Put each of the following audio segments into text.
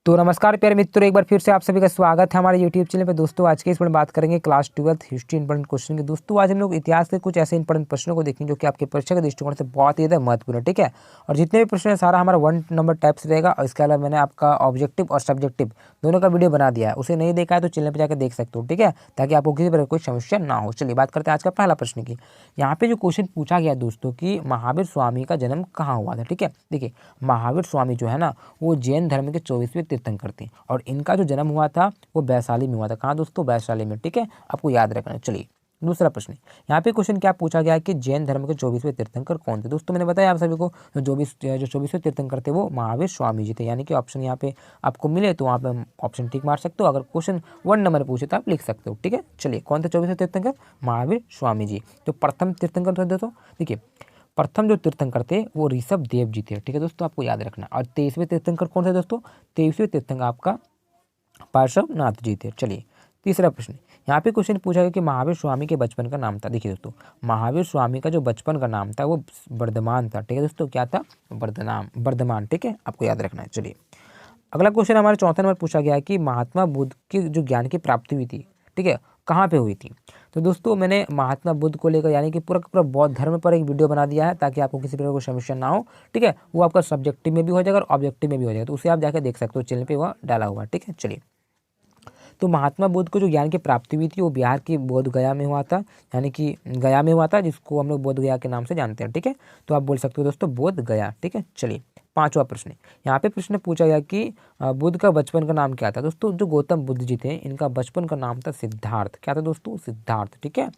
तो नमस्कार प्यारे मित्रों, एक बार फिर से आप सभी का स्वागत है हमारे यूट्यूब चैनल पे। दोस्तों आज के इसमें बात करेंगे class 12th history important question की। दोस्तों आज हम लोग इतिहास के कुछ ऐसे इंपॉर्टेंट प्रश्नों को देखेंगे जो कि आपके परीक्षा के दृष्टिकोण से बहुत ही ज़्यादा महत्वपूर्ण है। ठीक है, और जितने भी प्रश्न है सारा हमारा 1 नंबर टाइप से रहेगा। और इसके अलावा मैंने आपका ऑब्जेक्टिव और सब्जेक्टिव दोनों का वीडियो बना दिया है, उसे नहीं देखा है तो चैनल पर जाकर देख सकते हो। ठीक है, ताकि आपको किसी प्रकार कोई समस्या ना हो। चलिए बात करते हैं आज का पहला प्रश्न की। यहाँ पे जो क्वेश्चन पूछा गया दोस्तों कि महावीर स्वामी का जन्म कहाँ हुआ था। ठीक है, देखिए महावीर स्वामी जो है ना वो जैन धर्म के 24वें तीर्थंकर थे और इनका जो जन्म हुआ था वो वैशाली में हुआ था। कहाँ दोस्तों? वैशाली में। ठीक है, आपको याद रखना है। चलिए दूसरा प्रश्न, यहाँ पे क्वेश्चन क्या पूछा गया है कि जैन धर्म के 24वें तीर्थंकर कौन थे। दोस्तों मैंने बताया आप सभी को जो 24वें तीर्थंकर थे वो महावीर स्वामी जी थे। यानी कि ऑप्शन यहाँ पे आपको मिले तो वहाँ पे ऑप्शन टिक मार सकते हो। अगर क्वेश्चन 1 नंबर पूछे तो आप लिख सकते हो। ठीक है, चलिए कौन थे 24वें तीर्थंकर? महावीर स्वामी जी। तो प्रथम तीर्थंकर थे दोस्तों, देखिए प्रथम जो तीर्थंकर थे वो ऋषभ देव जी थे। ठीक है दोस्तों, आपको याद रखना। और 23वें तीर्थंकर कौन थे दोस्तों? 23वें तीर्थंकर आपका पार्श्वनाथ जी थे। चलिए तीसरा प्रश्न, यहाँ पे क्वेश्चन पूछा गया कि महावीर स्वामी के बचपन का नाम था। देखिए दोस्तों महावीर स्वामी का जो बचपन का नाम था वो वर्धमान था। ठीक है दोस्तों, क्या था? वर्धमान। ठीक है, आपको याद रखना है। चलिए अगला क्वेश्चन हमारे चौथा नंबर पूछा गया है कि महात्मा बुद्ध की जो ज्ञान की प्राप्ति हुई थी, ठीक है, कहाँ पे हुई थी। तो दोस्तों मैंने महात्मा बुद्ध को लेकर यानी कि पूरा का पूरा बौद्ध धर्म पर एक वीडियो बना दिया है ताकि आपको किसी प्रकार की समस्या ना हो। ठीक है, वो आपका सब्जेक्टिव में भी हो जाएगा और ऑब्जेक्टिव में भी हो जाएगा, तो उसे आप जाकर देख सकते हो, चैनल पे वह डाला हुआ है। ठीक है, चलिए तो महात्मा बुद्ध को जो ज्ञान की प्राप्ति हुई थी वो बिहार की बोध गया में हुआ था। यानी कि गया में हुआ था, जिसको हम लोग बोध गया के नाम से जानते हैं। ठीक है, तो आप बोल सकते हो दोस्तों बोध गया। ठीक है, चलिए पांचवा प्रश्न, यहाँ पे प्रश्न पूछा गया कि बुद्ध का बचपन का नाम क्या था। दोस्तों जो गौतम बुद्ध जी थे इनका बचपन का नाम था सिद्धार्थ। क्या था दोस्तों? सिद्धार्थ। ठीक है,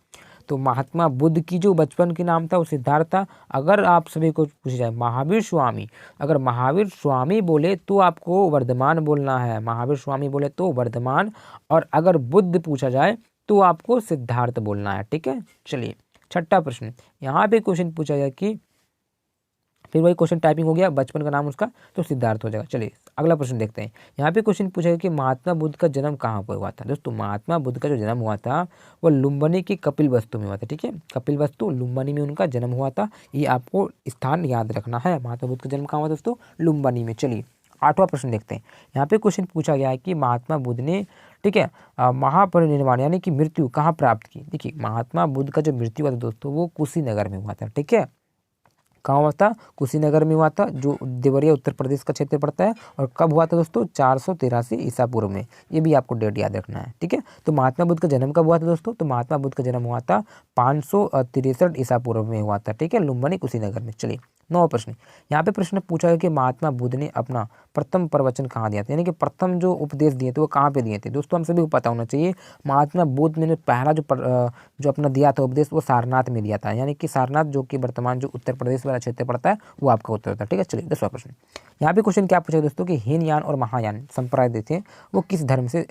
तो महात्मा बुद्ध की जो बचपन के नाम था वो सिद्धार्थ था। अगर आप सभी को पूछा जाए महावीर स्वामी, अगर महावीर स्वामी बोले तो आपको वर्धमान बोलना है। महावीर स्वामी बोले तो वर्धमान, और अगर बुद्ध पूछा जाए तो आपको सिद्धार्थ बोलना है। ठीक है, चलिए छठा प्रश्न, यहाँ पे क्वेश्चन पूछा गया कि फिर वही क्वेश्चन टाइपिंग हो गया, बचपन का नाम उसका तो सिद्धार्थ हो जाएगा। चलिए अगला प्रश्न देखते हैं। यहाँ पे क्वेश्चन पूछा गया कि महात्मा बुद्ध का जन्म कहाँ पर हुआ था। दोस्तों महात्मा बुद्ध का जो जन्म हुआ था वो लुम्बिनी की कपिलवस्तु में हुआ था। ठीक है, कपिलवस्तु लुम्बिनी में उनका जन्म हुआ था। ये आपको स्थान याद रखना है। महात्मा बुद्ध का जन्म कहाँ हुआ दोस्तों? लुम्बिनी में। चलिए आठवां प्रश्न देखते हैं। यहाँ पे क्वेश्चन पूछा गया है कि महात्मा बुद्ध ने, ठीक है, महापरिनिर्वाण यानी कि मृत्यु कहाँ प्राप्त की। देखिए महात्मा बुद्ध का जो मृत्यु हुआ था दोस्तों वो कुशीनगर में हुआ था। ठीक है, कहाँ हुआ था? कुशीनगर में हुआ था, जो देवरिया उत्तर प्रदेश का क्षेत्र पड़ता है। और कब हुआ था दोस्तों? 483 ईसा पूर्व में। ये भी आपको डेट याद रखना है। ठीक है, तो महात्मा बुद्ध का जन्म कब हुआ था दोस्तों? तो महात्मा बुद्ध का जन्म हुआ था 563 ईसा पूर्व में हुआ था। ठीक है, लुम्बिनी कुशीनगर में। चलिए 9वां प्रश्न, यहाँ पे प्रश्न पूछा है कि महात्मा बुद्ध ने अपना प्रथम प्रवचन कहाँ दिया था, यानी कि प्रथम जो उपदेश दिए थे वो कहाँ पे दिए थे। दोस्तों हम सभी को पता होना चाहिए महात्मा बुद्ध ने पहला जो अपना दिया था उपदेश वो सारनाथ में दिया था। यानी कि सारनाथ जो कि वर्तमान जो उत्तर प्रदेश वाला क्षेत्र पड़ता है वो आपका उत्तर होता है। ठीक है, चलिए 10वां प्रश्न, यहाँ पे क्वेश्चन क्या पूछा दोस्तों कि हीनयान और महायान संप्रदाय थे वो किस धर्म से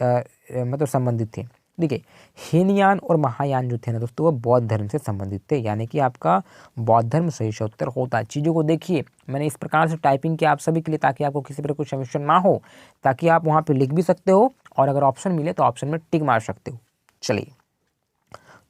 मतलब संबंधित थे। देखिए हीनयान और महायान जो थे ना दोस्तों वो बौद्ध धर्म से संबंधित थे। यानी कि आपका बौद्ध धर्म सही से उत्तर होता है। चीज़ों को देखिए मैंने इस प्रकार से टाइपिंग किया आप सभी के लिए ताकि आपको किसी प्रकार कोई समस्या ना हो, ताकि आप वहाँ पे लिख भी सकते हो और अगर ऑप्शन मिले तो ऑप्शन में टिक मार सकते हो। चलिए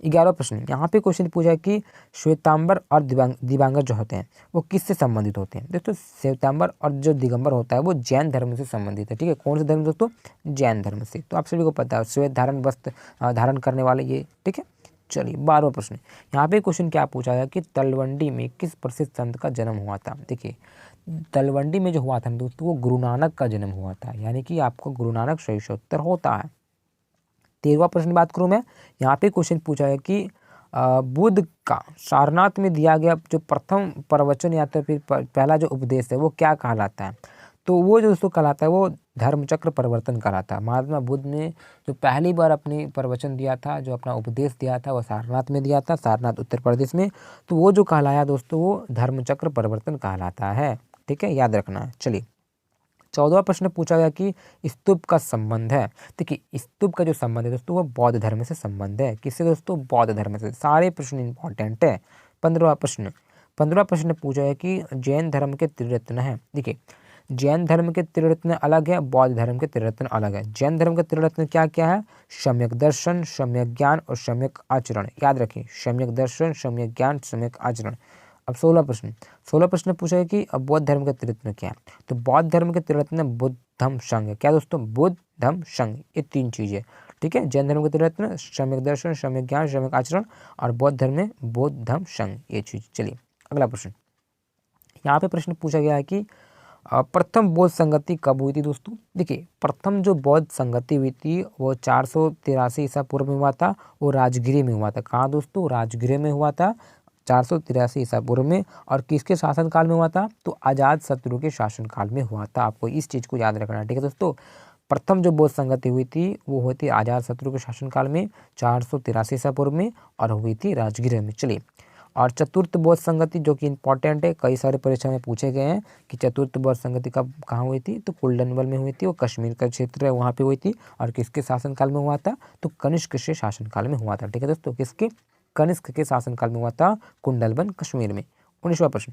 11वां प्रश्न, यहाँ पे क्वेश्चन पूछा है कि श्वेतांबर और दिगंबर जो होते हैं वो किससे संबंधित होते हैं। दोस्तों श्वेतांबर और जो दिगंबर होता है वो जैन धर्म से संबंधित है। ठीक है, कौन से धर्म दोस्तों? जैन धर्म से। तो आप सभी को पता है श्वेत धारण वस्त्र धारण करने वाले ये। ठीक है, चलिए 12वां प्रश्न, यहाँ पे क्वेश्चन क्या पूछा है कि तलवंडी में किस प्रसिद्ध संत का जन्म हुआ था। देखिए तलवंडी में जो हुआ था दोस्तों वो गुरु नानक का जन्म हुआ था। यानी कि आपको गुरु नानक सही से उत्तर होता है। 13वां प्रश्न बात करूं मैं, यहाँ पे क्वेश्चन पूछा है कि बुद्ध का सारनाथ में दिया गया जो प्रथम प्रवचन या तो फिर पहला जो उपदेश है वो क्या कहलाता है। तो वो जो दोस्तों कहलाता है वो धर्मचक्र परिवर्तन कहलाता है। महात्मा बुद्ध ने जो पहली बार अपनी प्रवचन दिया था, जो अपना उपदेश दिया था वो सारनाथ में दिया था, सारनाथ उत्तर प्रदेश में। तो वो जो कहलाया दोस्तों वो धर्मचक्र परिवर्तन कहलाता है। ठीक है, याद रखना है। चलिए 14वां प्रश्न पूछा गया कि स्तूप का संबंध है। देखिए स्तूप का जो संबंध है दोस्तों वो बौद्ध धर्म से संबंध है। किससे दोस्तों? बौद्ध धर्म से। सारे प्रश्न इंपॉर्टेंट है। 15वां प्रश्न पूछा है कि जैन धर्म के त्रिरत्न है। देखिए जैन धर्म के त्रिरत्न अलग है, बौद्ध धर्म के त्रिरत्न अलग है। जैन धर्म के त्रिरत्न क्या क्या है? सम्यक दर्शन, सम्यक ज्ञान और सम्यक आचरण। याद रखिए सम्यक दर्शन, सम्यक ज्ञान, सम्यक आचरण। अब 16 प्रश्न पूछा है कि अब बौद्ध धर्म के त्रिरत्न क्या है। तो बौद्ध धर्म के त्रिरत्न धम्म संघ। क्या दोस्तों, बुद्ध धम्म संघ, ये 3 चीज़ें, ठीक है। जैन धर्म के त्रिरत्न, सम्यक दर्शन, सम्यक ज्ञान, सम्यक आचरण, और बौद्ध धर्म में बौद्ध धम्म संघ, ये चीज़। चलिए अगला प्रश्न, यहाँ पे प्रश्न पूछा गया है कि प्रथम बौद्ध संगति कब हुई थी दोस्तों। देखिए, प्रथम जो बौद्ध संगति हुई थी वो 483 ईसा पूर्व में हुआ था। वो राजगीर में हुआ था। कहाँ दोस्तों, राजगीर में हुआ था 483 ईसा पूर्व में। और किसके शासनकाल में हुआ था, तो अजात शत्रु के शासनकाल में हुआ था। आपको इस चीज़ को याद रखना है, ठीक है दोस्तों। प्रथम जो बौद्ध संगति हुई थी वो हुई थी अजात शत्रु के शासनकाल में 483 ईसा पूर्व में, और हुई थी राजगीर में। चलिए, और चतुर्थ बौद्ध संगति जो कि इंपॉर्टेंट है, कई सारे परीक्षा में पूछे गए हैं कि चतुर्थ बौद्ध संगति कब कहाँ हुई थी, तो कुल्डनबल में हुई थी। वो कश्मीर का क्षेत्र है, वहाँ पे हुई थी। और किसके शासनकाल में हुआ था, तो कनिष्क के शासनकाल में हुआ था, ठीक है दोस्तों। किसके, कनिष्क के शासनकाल में हुआ था, कुंडलबन कश्मीर में। 19वां प्रश्न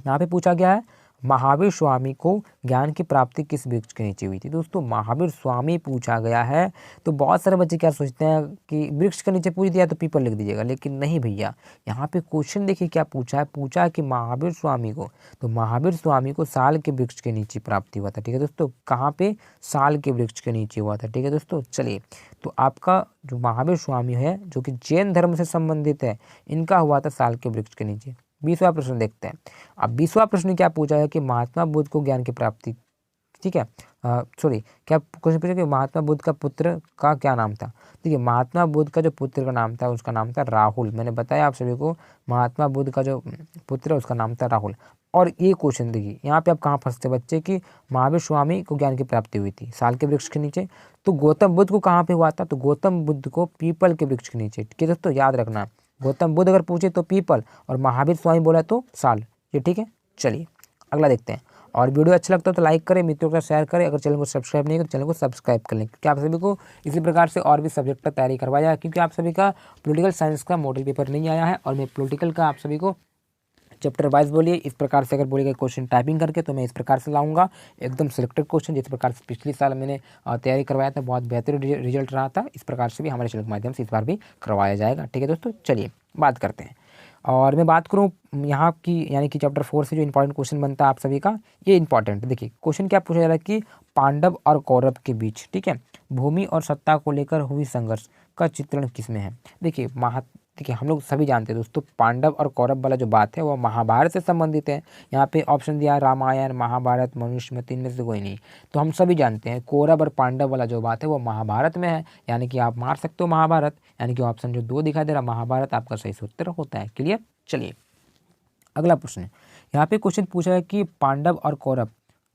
यहाँ पे पूछा गया है, महावीर स्वामी को ज्ञान की प्राप्ति किस वृक्ष के नीचे हुई थी। दोस्तों, महावीर स्वामी पूछा गया है, तो बहुत सारे बच्चे क्या सोचते हैं कि वृक्ष के नीचे पूछ दिया तो पीपल लिख दीजिएगा, लेकिन नहीं भैया। यहाँ पे क्वेश्चन देखिए क्या पूछा है, पूछा है कि महावीर स्वामी को, तो महावीर स्वामी को साल के वृक्ष के नीचे प्राप्ति हुआ था, ठीक है दोस्तों। कहाँ पे, साल के वृक्ष के नीचे हुआ था, ठीक है दोस्तों। चलिए, तो आपका जो महावीर स्वामी है जो कि जैन धर्म से संबंधित है, इनका हुआ था साल के वृक्ष के नीचे। 20वां प्रश्न देखते हैं। अब 20वां प्रश्न क्या पूछा है कि महात्मा बुद्ध को ज्ञान की प्राप्ति, ठीक है, सॉरी, क्या क्वेश्चन पूछा कि महात्मा बुद्ध का पुत्र का क्या नाम था। देखिए, महात्मा बुद्ध का जो पुत्र का नाम था उसका नाम था राहुल। मैंने बताया आप सभी को, महात्मा बुद्ध का जो पुत्र है उसका नाम था राहुल। और ये क्वेश्चन देखिए, यहाँ पे आप कहाँ फंसते बच्चे कि महावीर स्वामी को ज्ञान की प्राप्ति हुई थी साल के वृक्ष के नीचे, तो गौतम बुद्ध को कहाँ पे हुआ था, तो गौतम बुद्ध को पीपल के वृक्ष के नीचे, ठीक है दोस्तों, याद रखना। गौतम बुद्ध अगर पूछे तो पीपल, और महावीर स्वामी बोला तो साल, ये ठीक है। चलिए अगला देखते हैं। और वीडियो अच्छा लगता है तो लाइक करें, मित्रों के साथ शेयर करें। अगर चैनल को सब्सक्राइब नहीं किया तो चैनल को सब्सक्राइब कर लें, क्योंकि आप सभी को इसी प्रकार से और भी सब्जेक्ट पर तैयारी करवाया जाए, क्योंकि आप सभी का पॉलिटिकल साइंस का मॉडल पेपर नहीं आया है। और मैं पॉलिटिकल का आप सभी को चैप्टर वाइज बोलिए, इस प्रकार से अगर बोलिएगा क्वेश्चन टाइपिंग करके, तो मैं इस प्रकार से लाऊंगा एकदम सिलेक्टेड क्वेश्चन, जिस प्रकार से पिछले साल मैंने तैयारी करवाया था, बहुत बेहतरीन रिजल्ट रहा था। इस प्रकार से भी हमारे चैनल के माध्यम से इस बार भी करवाया जाएगा, ठीक है दोस्तों। चलिए बात करते हैं। और मैं बात करूँ यहाँ की, यानी कि चैप्टर 4 से जो इंपॉर्टेंट क्वेश्चन बनता है आप सभी का, ये इंपॉर्टेंट। देखिए क्वेश्चन क्या पूछा जा रहा है कि पांडव और कौरव के बीच, ठीक है, भूमि और सत्ता को लेकर हुई संघर्ष का चित्रण किसमें है। देखिए देखिए, हम लोग सभी जानते हैं दोस्तों, पांडव और कौरव वाला जो बात है वो महाभारत से संबंधित है। यहाँ पे ऑप्शन दिया है रामायण, महाभारत, मनुस्मृति, इनमें से कोई नहीं। तो हम सभी जानते हैं कौरव और पांडव वाला जो बात है वो महाभारत में है, यानी कि आप मार सकते हो महाभारत, यानी कि ऑप्शन जो 2 दिखाई दे रहा महाभारत आपका सही उत्तर होता है। क्लियर। चलिए अगला प्रश्न, यहाँ पे क्वेश्चन पूछा है कि पांडव और कौरव,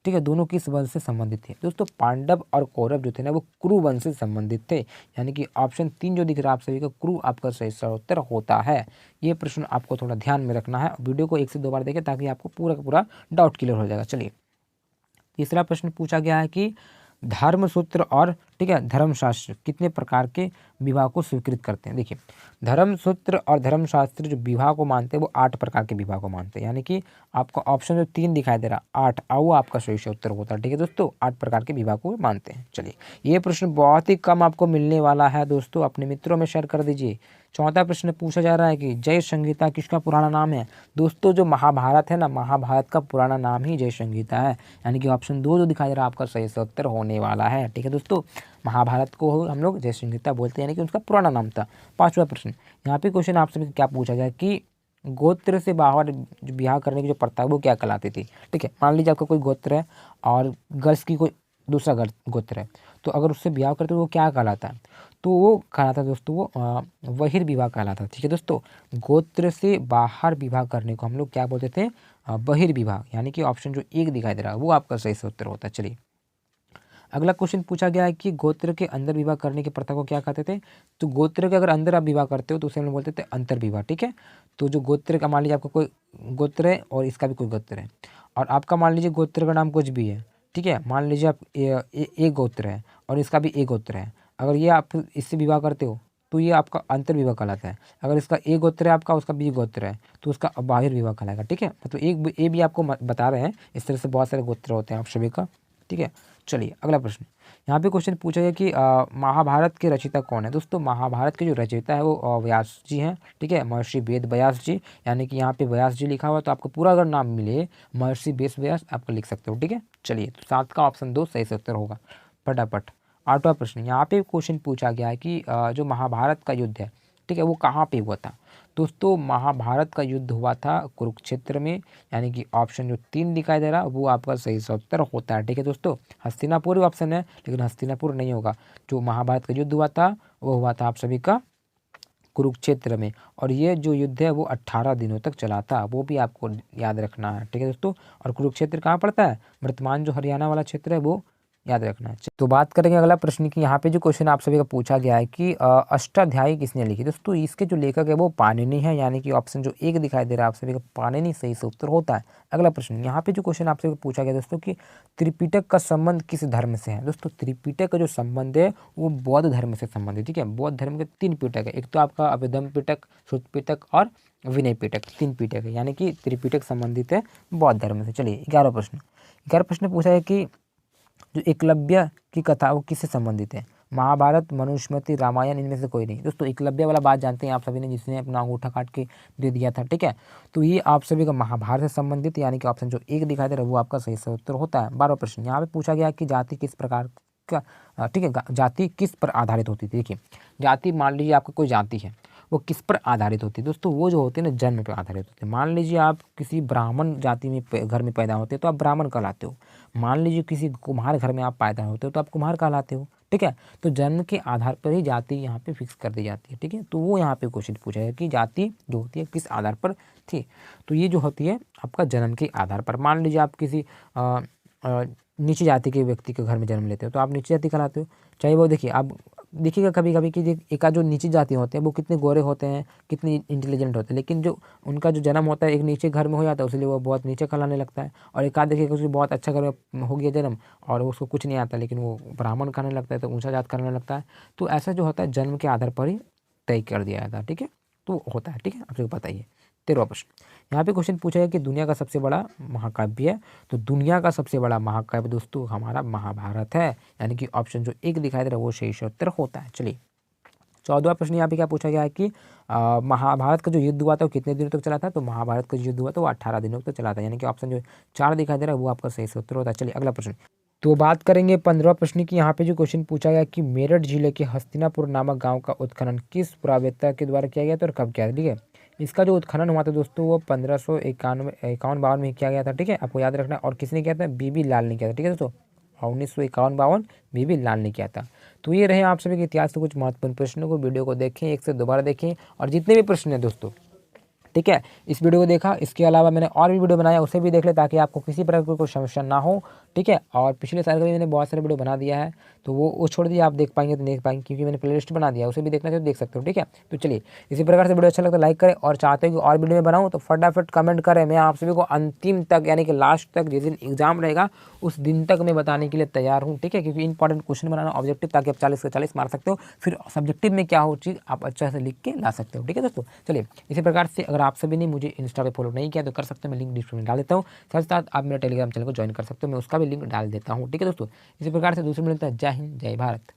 ठीक है, दोनों किस वंश से संबंधित थे। दोस्तों, पांडव और कौरव जो थे ना वो कुरु वंश से संबंधित थे, यानी कि ऑप्शन 3 जो दिख रहा है आप सभी का, कुरु आपका सही उत्तर होता है। ये प्रश्न आपको थोड़ा ध्यान में रखना है। वीडियो को 1 से 2 बार देखें ताकि आपको पूरा का पूरा डाउट क्लियर हो जाएगा। चलिए तीसरा प्रश्न पूछा गया है कि धर्मसूत्र और, ठीक है, धर्मशास्त्र कितने प्रकार के विवाह को स्वीकृत करते हैं। देखिए, धर्मसूत्र और धर्मशास्त्र जो विवाह को मानते हैं वो 8 प्रकार के विवाह को मानते हैं, यानी कि आपका ऑप्शन जो 3 दिखाई दे रहा 8, वो आपका सही उत्तर होता है, ठीक है दोस्तों। 8 प्रकार के विवाह को मानते हैं। चलिए, ये प्रश्न बहुत ही कम आपको मिलने वाला है दोस्तों, अपने मित्रों में शेयर कर दीजिए। चौथा प्रश्न पूछा जा रहा है कि जय संहिता किसका पुराना नाम है। दोस्तों, जो महाभारत है ना, महाभारत का पुराना नाम ही जय संहिता है, यानी कि ऑप्शन 2 जो दिखाई दे रहा है आपका सही उत्तर होने वाला है, ठीक है दोस्तों। महाभारत को हम लोग जय संहिता बोलते हैं, यानी कि उसका पुराना नाम था। 5वां प्रश्न, यहाँ पे क्वेश्चन आपसे क्या पूछा गया कि गोत्र से बाहर ब्याह करने की जो प्रथा है वो क्या कहलाती थी। ठीक है, मान लीजिए आपका कोई गोत्र है और गर्ल्स की कोई दूसरा गोत्र है, तो अगर उससे ब्याह करते तो वो क्या कहलाता है, तो वो कहलाता है दोस्तों, वो बहिर्विवाह कहलाता है। ठीक है दोस्तों, गोत्र से बाहर विवाह करने को हम लोग क्या बोलते थे, बहिर्विवाह, यानी कि ऑप्शन जो 1 दिखाई दे रहा है वो आपका सही उत्तर होता है। चलिए अगला क्वेश्चन पूछा गया है कि गोत्र के अंदर विवाह करने की प्रथा को क्या कहते थे। तो गोत्र के अगर अंदर आप विवाह करते हो तो उसे हम लोग बोलते थे अंतर्विवाह। ठीक है, तो जो गोत्र का, मान लीजिए आपका कोई गोत्र है और इसका भी कोई गोत्र है, और आपका मान लीजिए गोत्र का नाम कुछ भी है, ठीक है, मान लीजिए आप एक गोत्र है और इसका भी एक गोत्र है, अगर ये आप इससे विवाह करते हो तो ये आपका अंतर्विवाह कहलाता है। अगर इसका एक गोत्र है आपका, उसका बी गोत्र है, तो उसका बाहिर विवाह कहलाएगा। ठीक है, मतलब एक ये भी आपको बता रहे हैं, इस तरह से बहुत सारे गोत्र होते हैं आप सभी का। ठीक है। चलिए अगला प्रश्न, यहाँ पे क्वेश्चन पूछा गया कि महाभारत के रचयिता कौन है। दोस्तों महाभारत के जो रचयिता है वो व्यास जी हैं, ठीक है, महर्षि वेद व्यास जी, यानी कि यहाँ पे व्यास जी लिखा हुआ, तो आपको पूरा अगर नाम मिले महर्षि वेद व्यास आपको लिख सकते हो, ठीक है। चलिए तो 7 का ऑप्शन 2 सही से उत्तर होगा। फटाफट 8वां प्रश्न, यहाँ पे क्वेश्चन पूछा गया है कि जो महाभारत का युद्ध है, ठीक है, वो कहाँ पे हुआ था। दोस्तों महाभारत का युद्ध हुआ था कुरुक्षेत्र में, यानी कि ऑप्शन जो 3 दिखाई दे रहा है वो आपका सही से उत्तर होता है, ठीक है दोस्तों। हस्तिनापुर ऑप्शन है, लेकिन हस्तिनापुर नहीं होगा। जो महाभारत का युद्ध हुआ था वो हुआ था आप सभी का कुरुक्षेत्र में, और ये जो युद्ध है वो 18 दिनों तक चला था, वो भी आपको याद रखना है, ठीक है दोस्तों। और कुरुक्षेत्र कहाँ पड़ता है, वर्तमान जो हरियाणा वाला क्षेत्र है वो याद रखना है। तो बात करेंगे अगला प्रश्न की, यहाँ पे जो क्वेश्चन आप सभी का पूछा गया है कि अष्टाध्यायी किसने लिखी। दोस्तों इसके जो लेखक है वो पाणिनि है, यानी कि ऑप्शन जो 1 दिखाई दे रहा है आप सभी का पाणिनि सही से उत्तर होता है। अगला प्रश्न, यहाँ पे जो क्वेश्चन आप सभी को पूछा गया दोस्तों कि त्रिपिटक का संबंध किस धर्म से है। दोस्तों त्रिपिटक का जो संबंध है वो बौद्ध धर्म से संबंधित, ठीक है। बौद्ध धर्म के 3 पिटक है, एक तो आपका अभिधम पिटक, श्रुत पिटक और विनय पिटक, 3 पिटक है, यानी कि त्रिपिटक संबंधित है बौद्ध धर्म से। चलिए 11वां प्रश्न, 11वां प्रश्न पूछा है कि जो एकलव्य की कथा वो किससे संबंधित है। महाभारत, मनुस्मृति, रामायण, इनमें से कोई नहीं। दोस्तों एकलव्य वाला बात जानते हैं आप सभी ने, जिसने अपना अंगूठा काट के दे दिया था, ठीक है। तो ये आप सभी का महाभारत से संबंधित, यानी कि ऑप्शन जो 1 दिखाई दे रहा है वो आपका सही से उत्तर होता है। 12वां प्रश्न, यहाँ पे पूछा गया कि जाति किस प्रकार का, ठीक है, जाति किस पर आधारित होती थी। देखिए जाति, मान लीजिए आपका कोई जाति है, वो किस पर आधारित होती है। दोस्तों वो जो होते हैं ना जन्म पर आधारित होते हैं। मान लीजिए आप किसी ब्राह्मण जाति में घर में पैदा होते हैं तो आप ब्राह्मण कहलाते हो। मान लीजिए किसी कुम्हार घर में आप पैदा होते हो तो आप कुम्हार कहलाते हो, ठीक है। तो जन्म के आधार पर ही जाति यहाँ पे फिक्स कर दी जाती है, ठीक है। तो वो यहाँ पे क्वेश्चन पूछा है कि जाति जो होती है किस आधार पर थी। तो ये जो होती है आपका जन्म के आधार पर। मान लीजिए आप किसी नीची जाति के व्यक्ति के घर में जन्म लेते हो तो आप नीची जाति कहलाते हो। चाहे वो देखिए आप देखिएगा कभी कभी कि एक जो नीची जाति होते हैं वो कितने गोरे होते हैं, कितने इंटेलिजेंट होते हैं, लेकिन जो उनका जो जन्म होता है एक नीचे घर में हो जाता है, उसलिए वो बहुत नीचे कहलाने लगता है। और एक आध देखिएगा उसको बहुत अच्छा घर में हो गया जन्म और उसको कुछ नहीं आता, लेकिन वो ब्राह्मण कहने लगता है, तो ऊँचा जात करने लगता है। तो ऐसा जो होता है जन्म के आधार पर ही तय कर दिया जाता है, ठीक है। तो होता है, ठीक है, आप सबको पता ही है। 13वां प्रश्न, यहाँ पे क्वेश्चन पूछा है कि दुनिया का सबसे बड़ा महाकाव्य है। तो दुनिया का सबसे बड़ा महाकाव्य दोस्तों हमारा महाभारत है, यानी कि ऑप्शन जो 1 दिखाई दे रहा है वो सही उत्तर होता है। चलिए 14वां प्रश्न यहाँ पे क्या पूछा गया है कि महाभारत का जो युद्ध हुआ था वो कितने दिनों तक चला था। तो महाभारत का जो युद्ध हुआ था वो 18 दिनों तक चला था, यानी कि ऑप्शन जो 4 दिखाई दे रहा है वो आपका सही उत्तर होता है। चलिए अगला प्रश्न, तो बात करेंगे 15वां प्रश्न की। यहाँ पे जो क्वेश्चन पूछा गया कि मेरठ जिले के हस्तिनापुर नामक गांव का उत्खनन किस पुरावेत्ता के द्वारा किया गया था और कब किया था, ठीक है। इसका जो उत्खनन हुआ था दोस्तों वो 1551-52 में किया गया था, ठीक है, आपको याद रखना। और किसने किया था, बीबी लाल ने किया था, ठीक है दोस्तों। 1951-52 बीबी लाल ने किया था। तो ये रहे आप सभी के इतिहास के कुछ महत्वपूर्ण प्रश्नों को। वीडियो को देखें, एक से दोबारा देखें, और जितने भी प्रश्न हैं दोस्तों, ठीक है, इस वीडियो को देखा, इसके अलावा मैंने और भी वीडियो बनाया उसे भी देख ले, ताकि आपको किसी प्रकार की कोई समस्या ना हो, ठीक है। और पिछले साल का भी मैंने बहुत सारे वीडियो बना दिया है, तो वो छोड़ दिए, आप देख पाएंगे तो देख पाएंगे, क्योंकि मैंने प्लेलिस्ट बना दिया, उसे भी देखना चाहिए तो देख सकते हो, ठीक है। तो चलिए इसी प्रकार से वीडियो अच्छा लगता है लाइक करें, और चाहते हो कि और वीडियो में बनाऊँ तो फटाफट कमेंट करें। मैं आप सभी को अंतिम तक, यानी कि लास्ट तक, जिस दिन एग्जाम रहेगा उस दिन तक मैं बताने के लिए तैयार हूँ, ठीक है। क्योंकि इंपॉर्टेंट क्वेश्चन बनाना ऑब्जेक्टिव, ताकि आप 40 से 40 मार सकते हो, फिर सब्जेक्टिव में क्या हो चीज़ आप अच्छा से लिख के ला सकते हो, ठीक है दोस्तों। चलिए इसी प्रकार से अगर आप सभी ने मुझे इंस्टा पे फॉलो नहीं किया तो कर सकते हो, मैं लिंक डिस्क्रिप्शन में डाल देता हूँ। साथ साथ आप मेरा टेलीग्राम चैनल को ज्वाइन कर सकते हो, मैं उसका भी लिंक डाल देता हूँ, ठीक है दोस्तों। इसी प्रकार से दूसरे मिलता है। जय हिंद, जय भारत।